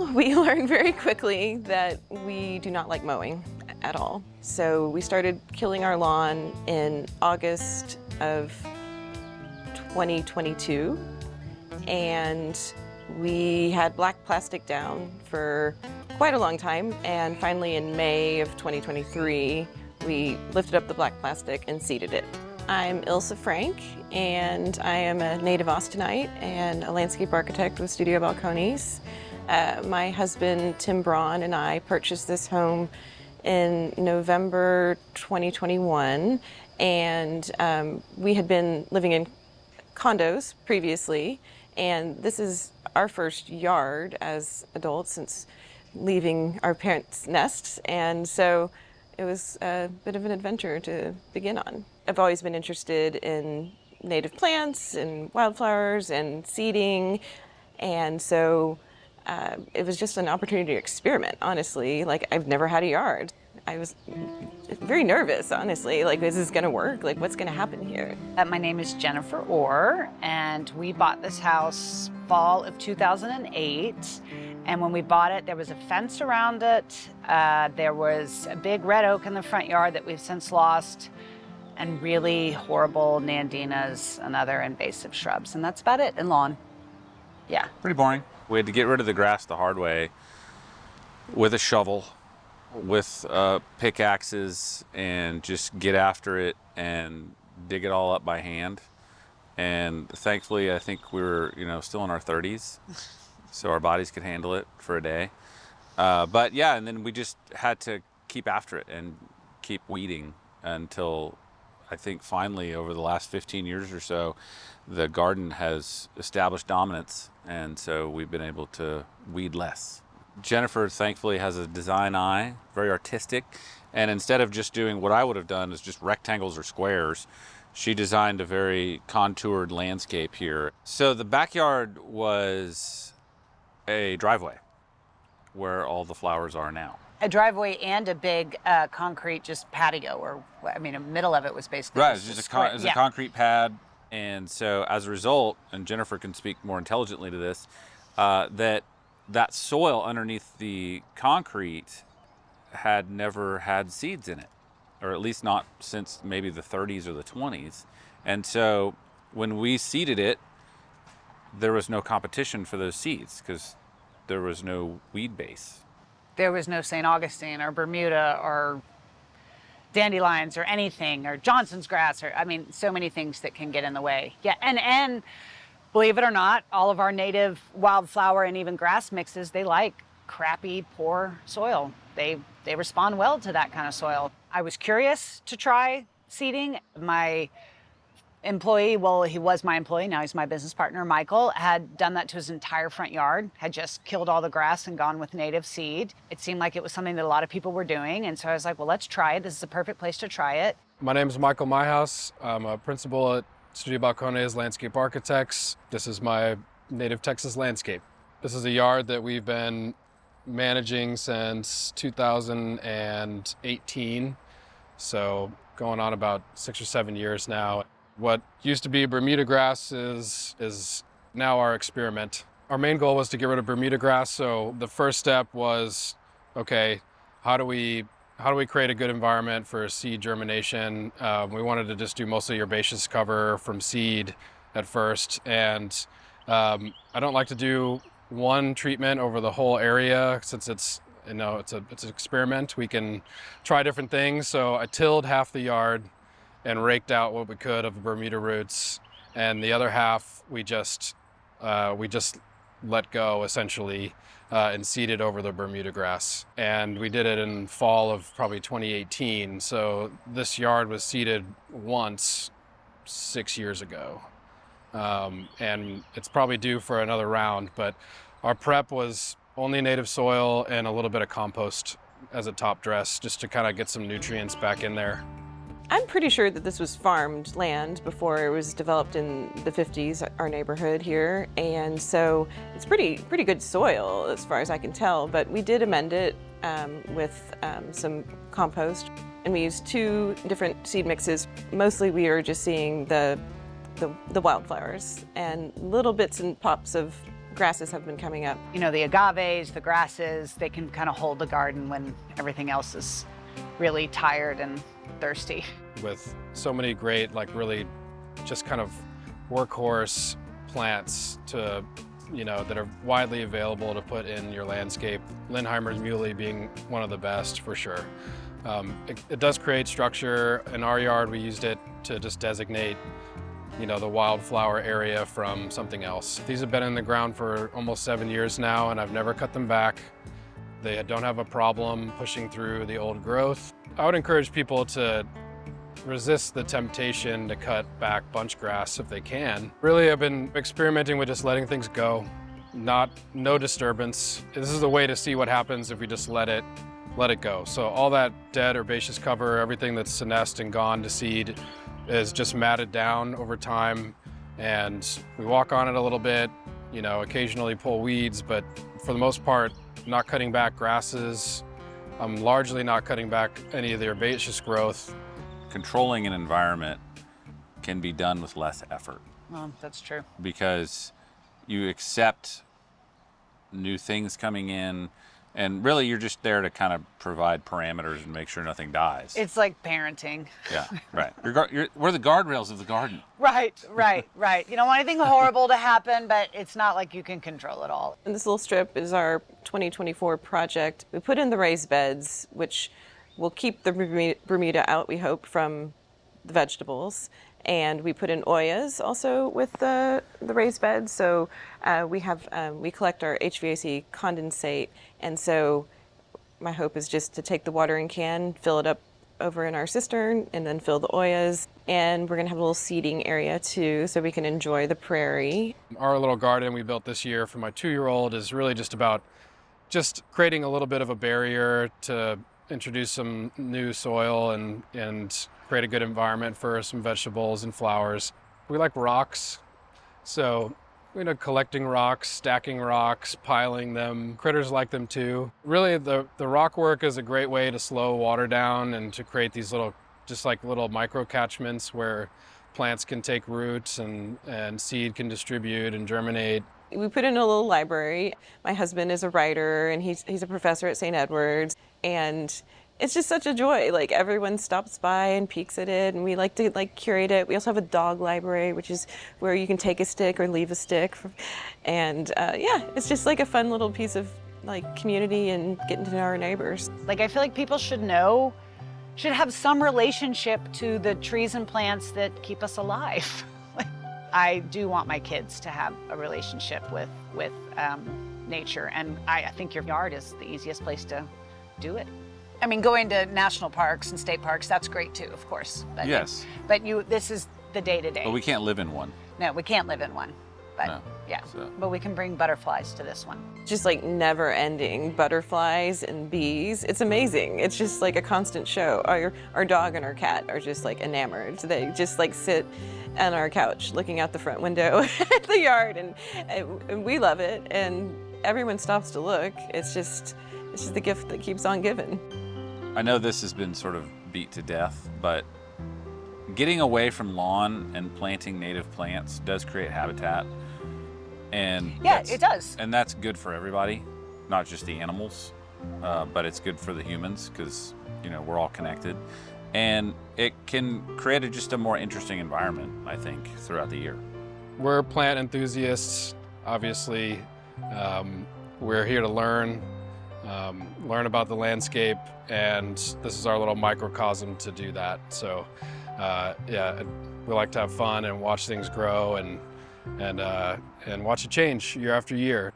We learned very quickly that we do not like mowing at all. So we started killing our lawn in August of 2022, and we had black plastic down for quite a long time, and finally in May of 2023, we lifted up the black plastic and seeded it. I'm Ilsa Frank, and I am a native Austinite and a landscape architect with Studio Balcones. My husband, Tim Braun, and I purchased this home in November 2021, and we had been living in condos previously, and this is our first yard as adults since leaving our parents' nests, and so it was a bit of an adventure to begin on. I've always been interested in native plants and wildflowers and seeding, and so it was just an opportunity to experiment, honestly. Like, I've never had a yard. I was very nervous, honestly. Like, is this gonna work? Like, what's gonna happen here? My name is Jennifer Orr, and we bought this house fall of 2008. And when we bought it, there was a fence around it. There was a big red oak in the front yard that we've since lost, and really horrible nandinas and other invasive shrubs. And that's about it, and lawn. Yeah. Pretty boring. We had to get rid of the grass the hard way with a shovel, with pickaxes, and just get after it and dig it all up by hand. And thankfully, I think we were, still in our 30s, so our bodies could handle it for a day. But yeah, and then we just had to keep after it and keep weeding until I think finally over the last 15 years or so, the garden has established dominance, and so we've been able to weed less. Jennifer thankfully has a design eye, very artistic, and instead of just doing what I would have done is just rectangles or squares, she designed a very contoured landscape here. So the backyard was a driveway where all the flowers are now. A driveway and a big concrete just patio, or the middle of it was basically right. It's just a concrete pad, and so as a result, and Jennifer can speak more intelligently to this, that soil underneath the concrete had never had seeds in it, or at least not since maybe the 30s or the 20s, and so when we seeded it, there was no competition for those seeds because there was no weed base. There was no St. Augustine or Bermuda or dandelions or anything, or Johnson's grass, or so many things that can get in the way. Yeah, and believe it or not, all of our native wildflower and even grass mixes, they like crappy, poor soil. They respond well to that kind of soil. I was curious to try seeding. My employee, well, he was my employee, now he's my business partner, Michael, had done that to his entire front yard, had just killed all the grass and gone with native seed. It seemed like it was something that a lot of people were doing, and so I was like, well, let's try it. This is a perfect place to try it. My name is Michael Myhouse. I'm a principal at Studio Balcones Landscape Architects. This is my native Texas landscape. This is a yard that we've been managing since 2018, so going on about 6 or 7 years now. What used to be Bermuda grass is now our experiment. Our main goal was to get rid of Bermuda grass, so the first step was, okay, how do we create a good environment for seed germination? We wanted to just do mostly herbaceous cover from seed at first, and I don't like to do one treatment over the whole area since it's an experiment. We can try different things, so I tilled half the yard and raked out what we could of Bermuda roots, and the other half we just let go essentially and seeded over the Bermuda grass. And we did it in fall of probably 2018. So this yard was seeded once 6 years ago, and it's probably due for another round. But our prep was only native soil and a little bit of compost as a top dress, just to kind of get some nutrients back in there. I'm pretty sure that this was farmed land before it was developed in the 50s, our neighborhood here, and so it's pretty good soil as far as I can tell, but we did amend it with some compost, and we used 2 different seed mixes. Mostly we are just seeing the wildflowers and little bits and pops of grasses have been coming up. You know, the agaves, the grasses, they can kind of hold the garden when everything else is really tired and thirsty. With so many great, like really just kind of workhorse plants to, you know, that are widely available to put in your landscape. Lindheimer's Muley being one of the best for sure. It does create structure. In our yard, we used it to just designate, you know, the wildflower area from something else. These have been in the ground for almost 7 years now, and I've never cut them back. They don't have a problem pushing through the old growth. I would encourage people to resist the temptation to cut back bunch grass if they can. Really, I've been experimenting with just letting things go, no disturbance. This is a way to see what happens if we just let it go. So all that dead herbaceous cover, everything that's senesced and gone to seed, is just matted down over time, and we walk on it a little bit, you know, occasionally pull weeds, but for the most part, not cutting back grasses. I'm largely not cutting back any of the herbaceous growth. Controlling an environment can be done with less effort Well, that's true. because you accept new things coming in, and really you're just there to kind of provide parameters and make sure nothing dies. It's like parenting. Yeah, right. We're the guardrails of the garden. Right. You don't want anything horrible to happen, but it's not like you can control it all. And this little strip is our 2024 project. We put in the raised beds, which will keep the Bermuda out, we hope, from the vegetables. And we put in Oyas also with the raised beds. So we collect our HVAC condensate. And so my hope is just to take the watering can, fill it up over in our cistern, and then fill the Oyas. And we're gonna have a little seating area too, so we can enjoy the prairie. Our little garden we built this year for my 2-year-old is really just about just creating a little bit of a barrier to introduce some new soil and create a good environment for some vegetables and flowers. We like rocks, so collecting rocks, stacking rocks, piling them. Critters like them too. Really, the rock work is a great way to slow water down and to create these little micro catchments where plants can take roots and seed can distribute and germinate. We put in a little library. My husband is a writer, and he's a professor at St. Edward's, and it's just such a joy. Like, everyone stops by and peeks at it, and we like to curate it. We also have a dog library, which is where you can take a stick or leave a stick, and it's just like a fun little piece of community and getting to know our neighbors. Like, I feel like people should have some relationship to the trees and plants that keep us alive. I do want my kids to have a relationship with nature, and I think your yard is the easiest place to do it. I mean, going to national parks and state parks, that's great too, of course. But Yes. This is the day-to-day. But we can't live in one. No, we can't live in one. But No. yeah, So- but we can bring butterflies to this one. Just never-ending butterflies and bees. It's amazing. It's just like a constant show. Our dog and our cat are just enamored. They just sit on our couch looking out the front window at the yard, and we love it. And everyone stops to look. It's just the gift that keeps on giving. I know this has been sort of beat to death, but getting away from lawn and planting native plants does create habitat. And Yeah, it does. And that's good for everybody, not just the animals, but it's good for the humans because, we're all connected. And it can create just a more interesting environment, I think, throughout the year. We're plant enthusiasts, obviously. We're here to learn about the landscape, and this is our little microcosm to do that. So, we like to have fun and watch things grow and watch it change year after year.